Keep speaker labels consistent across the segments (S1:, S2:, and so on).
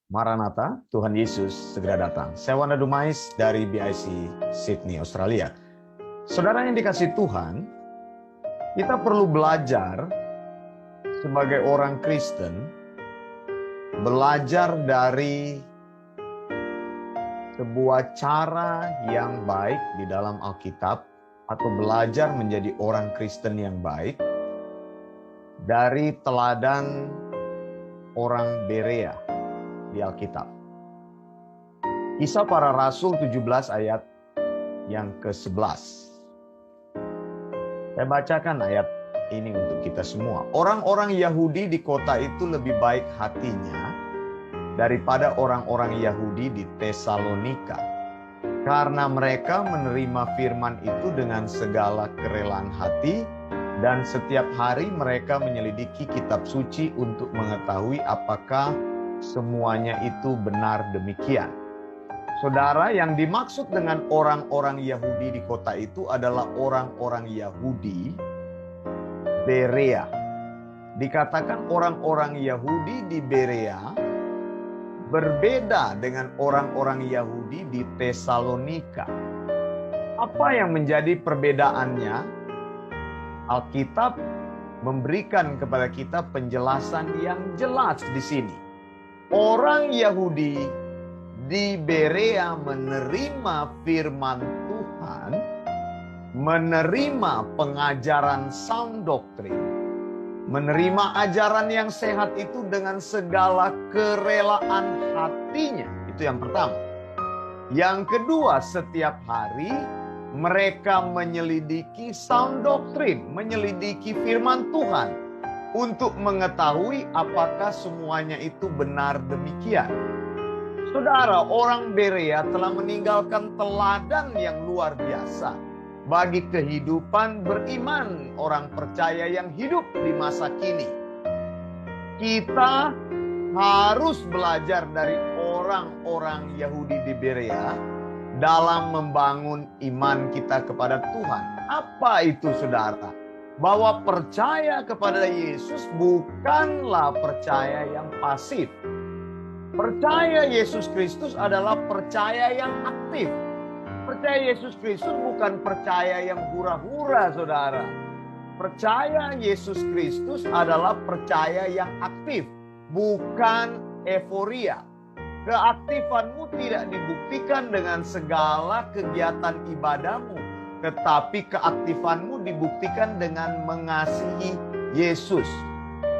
S1: Maranatha, Tuhan Yesus segera datang. Saya Wanda Dumais dari BIC Sydney, Australia. Saudara yang dikasihi Tuhan, kita perlu belajar sebagai orang Kristen, belajar dari sebuah cara yang baik di dalam Alkitab, atau belajar menjadi orang Kristen yang baik dari teladan orang Berea di Alkitab. Kisah Para Rasul 17 ayat yang ke-11. Saya bacakan ayat ini untuk kita semua. Orang-orang Yahudi di kota itu lebih baik hatinya daripada orang-orang Yahudi di Tesalonika, karena mereka menerima firman itu dengan segala kerelaan hati, dan setiap hari mereka menyelidiki kitab suci untuk mengetahui apakah semuanya itu benar demikian. Saudara, yang dimaksud dengan orang-orang Yahudi di kota itu adalah orang-orang Yahudi Berea. Dikatakan orang-orang Yahudi di Berea berbeda dengan orang-orang Yahudi di Tesalonika. Apa yang menjadi perbedaannya? Alkitab memberikan kepada kita penjelasan yang jelas di sini. Orang Yahudi di Berea menerima firman Tuhan, menerima pengajaran sound doctrine, menerima ajaran yang sehat itu dengan segala kerelaan hatinya. Itu yang pertama. Yang kedua, setiap hari mereka menyelidiki sound doctrine, menyelidiki firman Tuhan untuk mengetahui apakah semuanya itu benar demikian. Saudara, orang Berea telah meninggalkan teladan yang luar biasa bagi kehidupan beriman orang percaya yang hidup di masa kini. Kita harus belajar dari orang-orang Yahudi di Berea dalam membangun iman kita kepada Tuhan. Apa itu, saudara? Bahwa percaya kepada Yesus bukanlah percaya yang pasif. Percaya Yesus Kristus adalah percaya yang aktif. Percaya Yesus Kristus bukan percaya yang hura-hura, saudara. Percaya Yesus Kristus adalah percaya yang aktif, bukan euforia. Keaktifanmu tidak dibuktikan dengan segala kegiatan ibadahmu, tetapi keaktifanmu dibuktikan dengan mengasihi Yesus.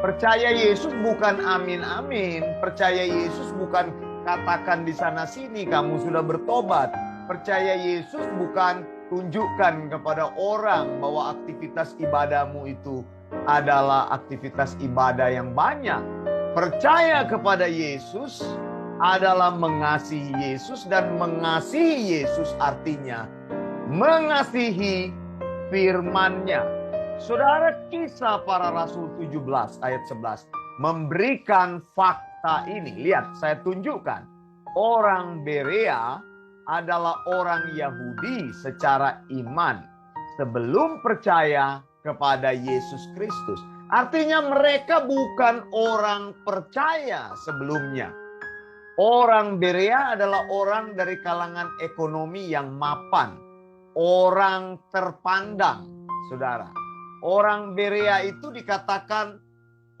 S1: Percaya Yesus bukan amin-amin. Percaya Yesus bukan katakan di sana-sini kamu sudah bertobat. Percaya Yesus bukan tunjukkan kepada orang bahwa aktivitas ibadahmu itu adalah aktivitas ibadah yang banyak. Percaya kepada Yesus adalah mengasihi Yesus, dan mengasihi Yesus artinya mengasihi firman-Nya. Saudara, Kisah Para Rasul 17 ayat 11 memberikan fakta ini. Lihat, saya tunjukkan. Orang Berea adalah orang Yahudi secara iman sebelum percaya kepada Yesus Kristus. Artinya mereka bukan orang percaya sebelumnya. Orang Berea adalah orang dari kalangan ekonomi yang mapan, orang terpandang, saudara. Orang Berea itu dikatakan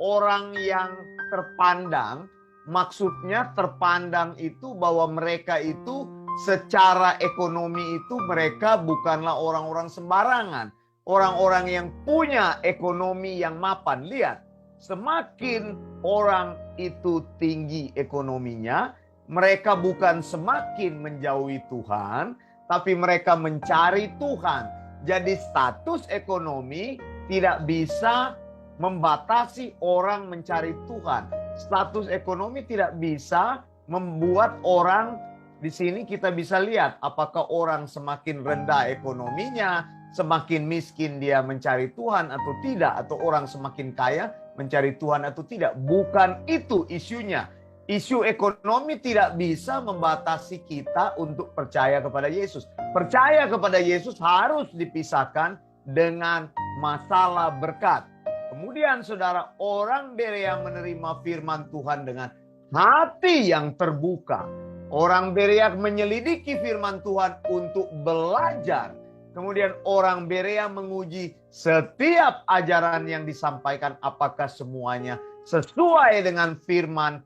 S1: orang yang terpandang. Maksudnya terpandang itu bahwa mereka itu secara ekonomi itu mereka bukanlah orang-orang sembarangan. Orang-orang yang punya ekonomi yang mapan. Lihat, semakin orang itu tinggi ekonominya, mereka bukan semakin menjauhi Tuhan, tapi mereka mencari Tuhan. Jadi status ekonomi tidak bisa membatasi orang mencari Tuhan. Status ekonomi tidak bisa membuat orang. Di sini kita bisa lihat apakah orang semakin rendah ekonominya, semakin miskin dia mencari Tuhan atau tidak, atau orang semakin kaya mencari Tuhan atau tidak. Bukan itu isunya. Isu ekonomi tidak bisa membatasi kita untuk percaya kepada Yesus. Percaya kepada Yesus harus dipisahkan dengan masalah berkat. Kemudian saudara, orang Berea menerima firman Tuhan dengan hati yang terbuka. Orang Berea menyelidiki firman Tuhan untuk belajar. Kemudian orang Berea menguji setiap ajaran yang disampaikan apakah semuanya sesuai dengan firman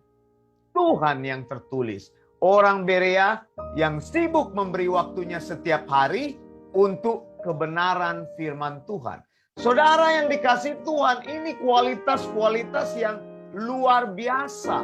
S1: Tuhan yang tertulis. Orang Berea yang sibuk memberi waktunya setiap hari untuk kebenaran firman Tuhan. Saudara yang dikasihi Tuhan, ini kualitas-kualitas yang luar biasa.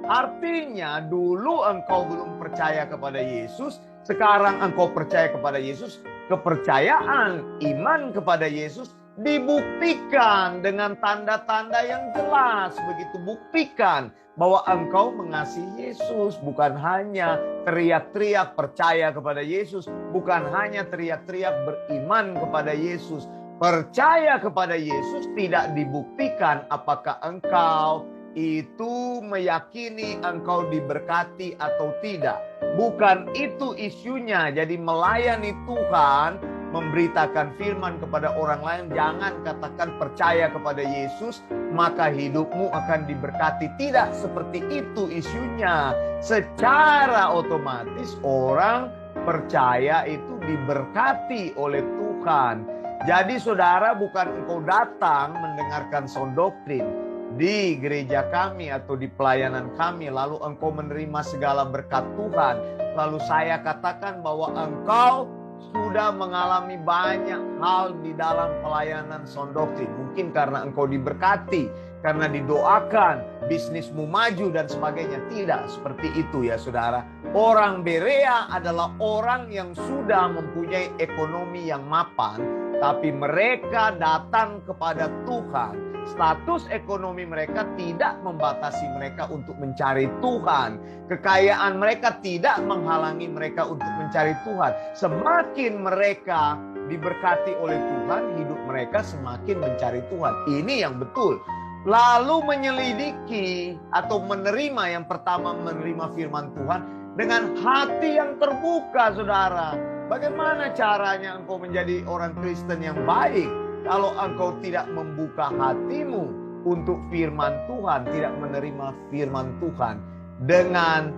S1: Artinya dulu engkau belum percaya kepada Yesus, sekarang engkau percaya kepada Yesus. Kepercayaan iman kepada Yesus dibuktikan dengan tanda-tanda yang jelas. Begitu buktikan bahwa engkau mengasihi Yesus. Bukan hanya teriak-teriak percaya kepada Yesus. Bukan hanya teriak-teriak beriman kepada Yesus. Percaya kepada Yesus tidak dibuktikan apakah engkau itu meyakini engkau diberkati atau tidak. Bukan itu isunya. Jadi melayani Tuhan, memberitakan firman kepada orang lain, jangan katakan percaya kepada Yesus maka hidupmu akan diberkati. Tidak seperti itu isunya. Secara otomatis orang percaya itu diberkati oleh Tuhan. Jadi saudara, bukan engkau datang mendengarkan sound doktrin di gereja kami atau di pelayanan kami, lalu engkau menerima segala berkat Tuhan, lalu saya katakan bahwa engkau sudah mengalami banyak hal di dalam pelayanan sound doktrin. Mungkin karena engkau diberkati, karena didoakan, bisnismu maju dan sebagainya. Tidak seperti itu ya saudara. Orang Berea adalah orang yang sudah mempunyai ekonomi yang mapan, tapi mereka datang kepada Tuhan. Status ekonomi mereka tidak membatasi mereka untuk mencari Tuhan. Kekayaan mereka tidak menghalangi mereka untuk mencari Tuhan. Semakin mereka diberkati oleh Tuhan, hidup mereka semakin mencari Tuhan. Ini yang betul. Lalu menyelidiki atau menerima, yang pertama menerima firman Tuhan dengan hati yang terbuka, saudara. Bagaimana caranya engkau menjadi orang Kristen yang baik? Kalau engkau tidak membuka hatimu untuk firman Tuhan, tidak menerima firman Tuhan dengan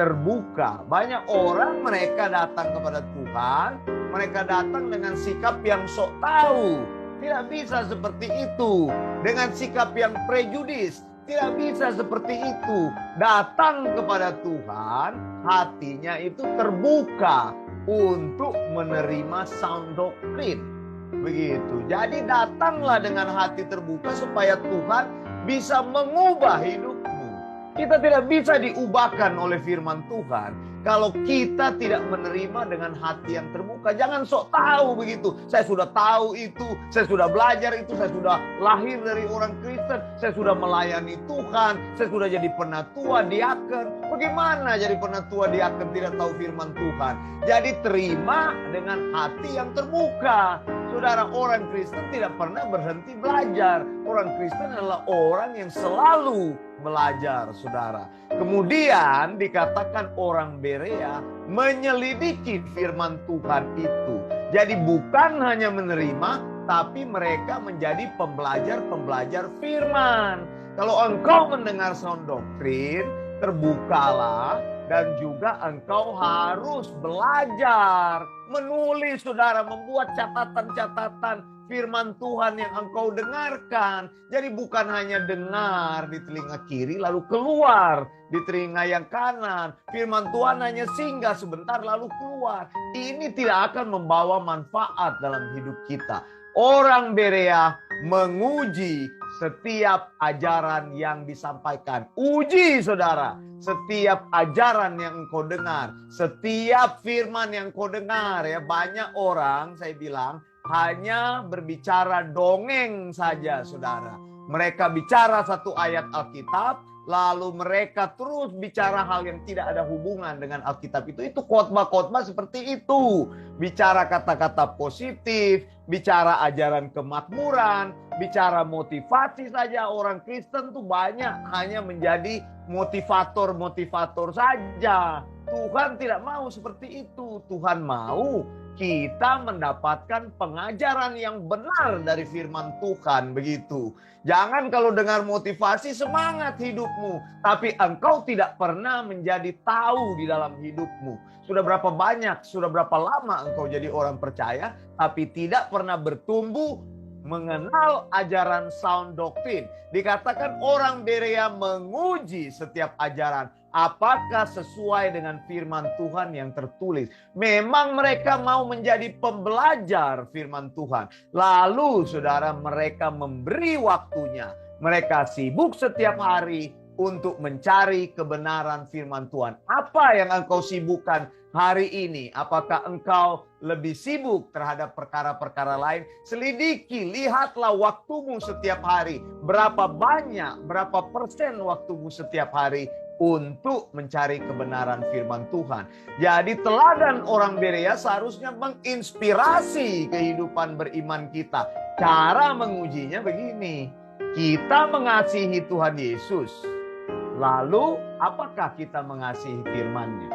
S1: terbuka. Banyak orang mereka datang kepada Tuhan, mereka datang dengan sikap yang sok tahu. Tidak bisa seperti itu. Dengan sikap yang prejudis, tidak bisa seperti itu. Datang kepada Tuhan, hatinya itu terbuka untuk menerima sound doktrin. Begitu. Jadi datanglah dengan hati terbuka supaya Tuhan bisa mengubah hidupmu. Kita tidak bisa diubahkan oleh firman Tuhan kalau kita tidak menerima dengan hati yang terbuka. Jangan sok tahu begitu. Saya sudah tahu itu, saya sudah belajar itu, saya sudah lahir dari orang Kristen, saya sudah melayani Tuhan, saya sudah jadi penatua, diaken. Bagaimana jadi penatua, diaken tidak tahu firman Tuhan? Jadi terima dengan hati yang terbuka. Saudara, orang Kristen tidak pernah berhenti belajar. Orang Kristen adalah orang yang selalu belajar, saudara. Kemudian dikatakan orang Berea menyelidiki firman Tuhan itu. Jadi bukan hanya menerima, tapi mereka menjadi pembelajar-pembelajar firman. Kalau engkau mendengar sound doktrin, terbukalah. Dan juga engkau harus belajar, menulis, saudara, membuat catatan-catatan firman Tuhan yang engkau dengarkan. Jadi bukan hanya dengar di telinga kiri lalu keluar di telinga yang kanan. Firman Tuhan hanya singgah sebentar lalu keluar. Ini tidak akan membawa manfaat dalam hidup kita. Orang Berea menguji setiap ajaran yang disampaikan. Uji, saudara, setiap ajaran yang engkau dengar, setiap firman yang engkau dengar. Ya, banyak orang, saya bilang, hanya berbicara dongeng saja, saudara. Mereka bicara satu ayat Alkitab, lalu mereka terus bicara hal yang tidak ada hubungan dengan Alkitab itu khotbah-khotbah seperti itu. Bicara kata-kata positif, bicara ajaran kemakmuran, bicara motivasi saja. Orang Kristen tuh banyak hanya menjadi motivator-motivator saja. Tuhan tidak mau seperti itu. Tuhan mau kita mendapatkan pengajaran yang benar dari firman Tuhan, begitu. Jangan kalau dengar motivasi semangat hidupmu, tapi engkau tidak pernah menjadi tahu di dalam hidupmu. Sudah berapa banyak, sudah berapa lama engkau jadi orang percaya, tapi tidak pernah bertumbuh mengenal ajaran sound doctrine. Dikatakan orang Berea menguji setiap ajaran. Apakah sesuai dengan firman Tuhan yang tertulis? Memang mereka mau menjadi pembelajar firman Tuhan. Lalu saudara, mereka memberi waktunya. Mereka sibuk setiap hari untuk mencari kebenaran firman Tuhan. Apa yang engkau sibukkan hari ini? Apakah engkau lebih sibuk terhadap perkara-perkara lain? Selidiki, lihatlah waktumu setiap hari. Berapa banyak, berapa persen waktumu setiap hari untuk mencari kebenaran firman Tuhan. Jadi teladan orang Berea seharusnya menginspirasi kehidupan beriman kita. Cara mengujinya begini. Kita mengasihi Tuhan Yesus. Lalu apakah kita mengasihi firman-Nya?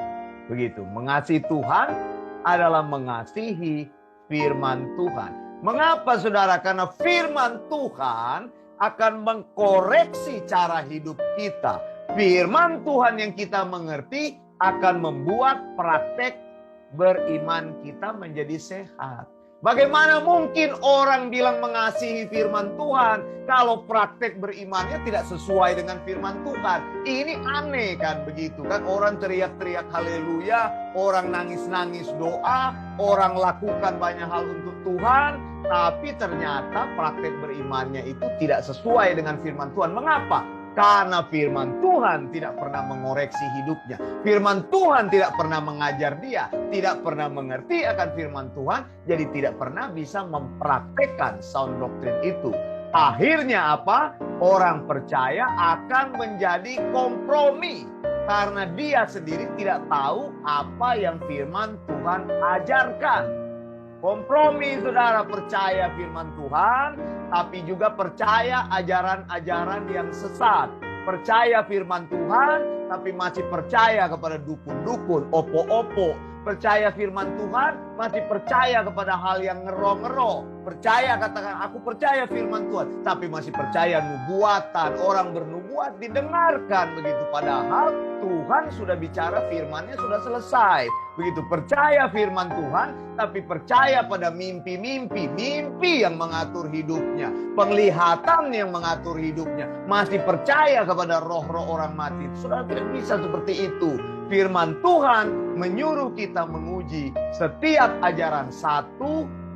S1: Begitu. Mengasihi Tuhan adalah mengasihi firman Tuhan. Mengapa saudara? Karena firman Tuhan akan mengkoreksi cara hidup kita. Firman Tuhan yang kita mengerti akan membuat praktek beriman kita menjadi sehat. Bagaimana mungkin orang bilang mengasihi firman Tuhan kalau praktek berimannya tidak sesuai dengan firman Tuhan? Ini aneh kan, begitu kan? Orang teriak-teriak haleluya, orang nangis-nangis doa, orang lakukan banyak hal untuk Tuhan, tapi ternyata praktek berimannya itu tidak sesuai dengan firman Tuhan. Mengapa? Karena firman Tuhan tidak pernah mengoreksi hidupnya. Firman Tuhan tidak pernah mengajar dia. Tidak pernah mengerti akan firman Tuhan. Jadi tidak pernah bisa mempraktekkan sound doctrine itu. Akhirnya apa? Orang percaya akan menjadi kompromi. Karena dia sendiri tidak tahu apa yang firman Tuhan ajarkan. Kompromi, saudara, percaya firman Tuhan, tapi juga percaya ajaran-ajaran yang sesat. Percaya firman Tuhan, tapi masih percaya kepada dukun-dukun, opo-opo. Percaya firman Tuhan, masih percaya kepada hal yang ngero-ngero. Percaya, katakan, aku percaya firman Tuhan, tapi masih percaya nubuatan. Orang bernubuat didengarkan begitu. Padahal Tuhan sudah bicara, firman-Nya sudah selesai. Begitu, percaya firman Tuhan, tapi percaya pada mimpi-mimpi. Mimpi yang mengatur hidupnya. Penglihatan yang mengatur hidupnya. Masih percaya kepada roh-roh orang mati. Saudara, tidak bisa seperti itu. Firman Tuhan menyuruh kita menguji setiap ajaran. 1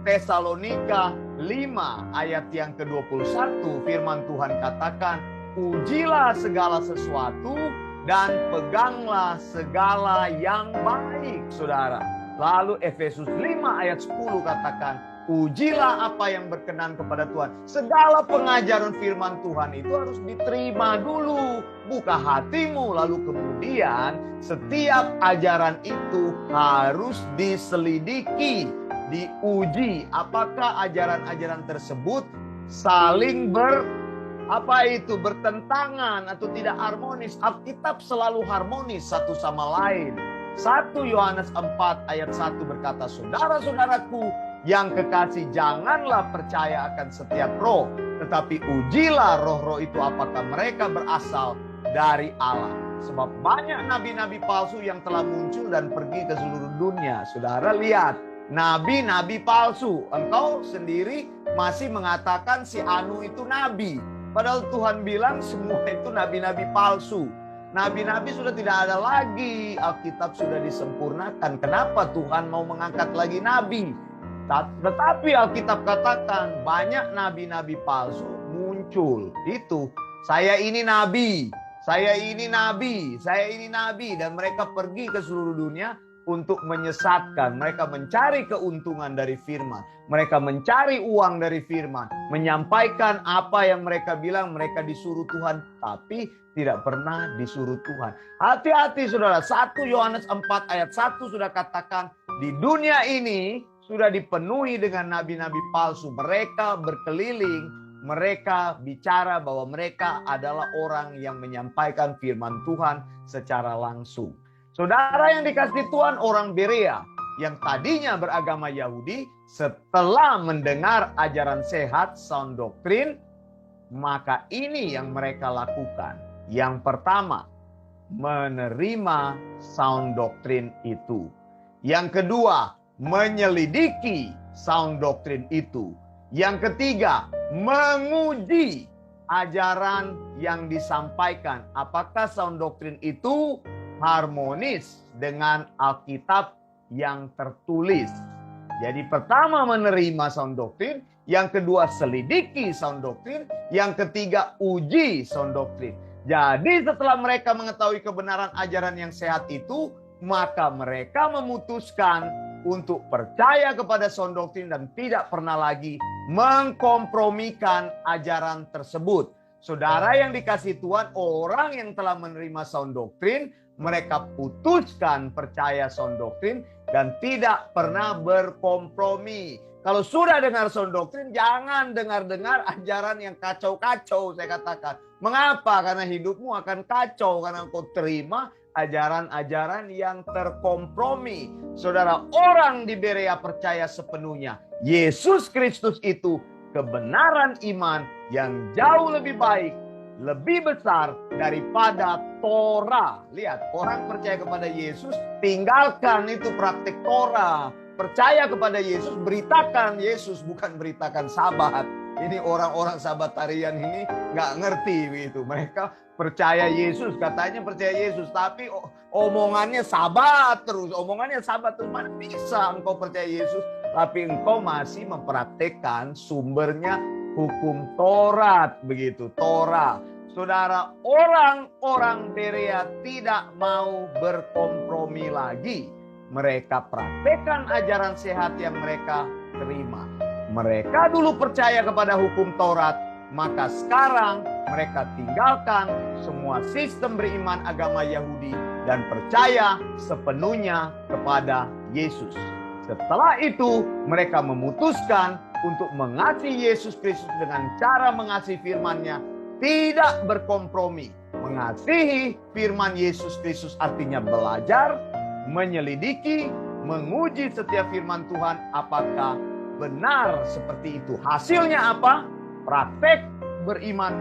S1: Tesalonika 5 ayat yang ke-21. Firman Tuhan katakan, ujilah segala sesuatu dan peganglah segala yang baik, saudara. Lalu Efesus 5 ayat 10 katakan, ujilah apa yang berkenan kepada Tuhan. Segala pengajaran firman Tuhan itu harus diterima dulu. Buka hatimu, lalu kemudian setiap ajaran itu harus diselidiki, diuji. Apakah ajaran-ajaran tersebut saling bertentangan atau tidak harmonis? Alkitab selalu harmonis satu sama lain. 1 Yohanes 4 ayat 1 berkata, saudara-saudaraku yang kekasih, janganlah percaya akan setiap roh, tetapi ujilah roh-roh itu apakah mereka berasal dari Allah. Sebab banyak nabi-nabi palsu yang telah muncul dan pergi ke seluruh dunia. Saudara lihat, nabi-nabi palsu. Engkau sendiri masih mengatakan si Anu itu nabi. Padahal Tuhan bilang semua itu nabi-nabi palsu. Nabi-nabi sudah tidak ada lagi. Alkitab sudah disempurnakan. Kenapa Tuhan mau mengangkat lagi nabi? Tetapi Alkitab katakan banyak nabi-nabi palsu muncul. Itu, saya ini nabi, saya ini nabi, saya ini nabi. Dan mereka pergi ke seluruh dunia untuk menyesatkan. Mereka mencari keuntungan dari firman. Mereka mencari uang dari firman. Menyampaikan apa yang mereka bilang mereka disuruh Tuhan. Tapi tidak pernah disuruh Tuhan. Hati-hati saudara. 1 Yohanes 4 ayat 1 sudah katakan, di dunia ini sudah dipenuhi dengan nabi-nabi palsu. Mereka berkeliling, mereka bicara bahwa mereka adalah orang yang menyampaikan firman Tuhan secara langsung. Saudara yang dikasihi Tuhan, orang Berea yang tadinya beragama Yahudi, setelah mendengar ajaran sehat, sound doctrine, maka ini yang mereka lakukan. Yang pertama, menerima sound doctrine itu. Yang kedua, menyelidiki sound doctrine itu. Yang ketiga, menguji ajaran yang disampaikan. Apakah sound doctrine itu harmonis dengan Alkitab yang tertulis? Jadi pertama menerima sound doctrine, yang kedua selidiki sound doctrine, yang ketiga uji sound doctrine. Jadi setelah mereka mengetahui kebenaran ajaran yang sehat itu, maka mereka memutuskan untuk percaya kepada sound doctrine dan tidak pernah lagi mengkompromikan ajaran tersebut. Saudara yang dikasihi Tuhan, orang yang telah menerima sound doctrine, mereka putuskan percaya sound doctrine dan tidak pernah berkompromi. Kalau sudah dengar sound doctrine, jangan dengar-dengar ajaran yang kacau-kacau, saya katakan. Mengapa? Karena hidupmu akan kacau, karena engkau terima ajaran-ajaran yang terkompromi. Saudara, orang di Berea percaya sepenuhnya Yesus Kristus itu kebenaran iman yang jauh lebih baik, lebih besar daripada Torah. Lihat, orang percaya kepada Yesus, tinggalkan itu praktik Torah. Percaya kepada Yesus, beritakan Yesus, bukan beritakan Sabat. Ini orang-orang Sabatarian ini nggak ngerti begitu. Mereka percaya Yesus, katanya percaya Yesus, tapi omongannya Sabat terus. Omongannya Sabat terus. Mana bisa engkau percaya Yesus, tapi engkau masih mempraktekkan sumbernya hukum Taurat, begitu, Torah. Saudara, orang-orang Berea tidak mau berkompromi lagi. Mereka praktekkan ajaran sehat yang mereka terima. Mereka dulu percaya kepada hukum Taurat, maka sekarang mereka tinggalkan semua sistem beriman agama Yahudi dan percaya sepenuhnya kepada Yesus. Setelah itu, mereka memutuskan untuk mengasihi Yesus Kristus dengan cara mengasihi firman-Nya, tidak berkompromi. Mengasihi firman Yesus Kristus artinya belajar, menyelidiki, menguji setiap firman Tuhan apakah benar seperti itu. Hasilnya apa? Praktek beriman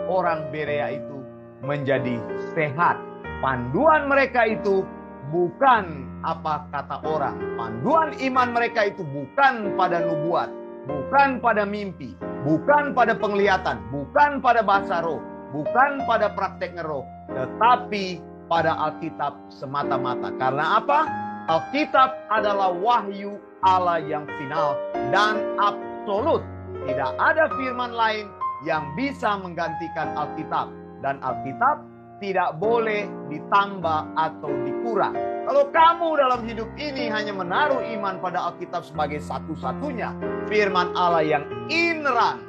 S1: orang Berea itu menjadi sehat. Panduan mereka itu bukan apa kata orang. Panduan iman mereka itu bukan pada nubuat, bukan pada mimpi, bukan pada penglihatan, bukan pada bahasa roh, bukan pada praktek ngeroh, tetapi pada Alkitab semata-mata. Karena apa? Alkitab adalah wahyu Allah yang final dan absolut. Tidak ada firman lain yang bisa menggantikan Alkitab. Dan Alkitab tidak boleh ditambah atau dikurang. Kalau kamu dalam hidup ini hanya menaruh iman pada Alkitab sebagai satu-satunya firman Allah yang ineran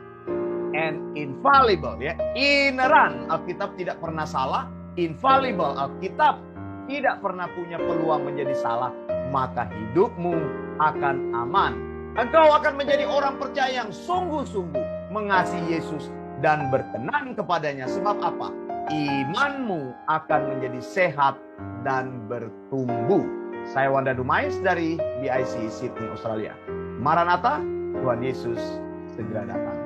S1: and infallible, ya, ineran, Alkitab tidak pernah salah, infallible, Alkitab tidak pernah punya peluang menjadi salah, maka hidupmu akan aman. Engkau akan menjadi orang percaya yang sungguh-sungguh mengasihi Yesus dan berkenan kepadanya. Sebab apa? Imanmu akan menjadi sehat dan bertumbuh. Saya Wanda Dumais dari BIC Sydney, Australia. Maranatha, Tuhan Yesus segera datang.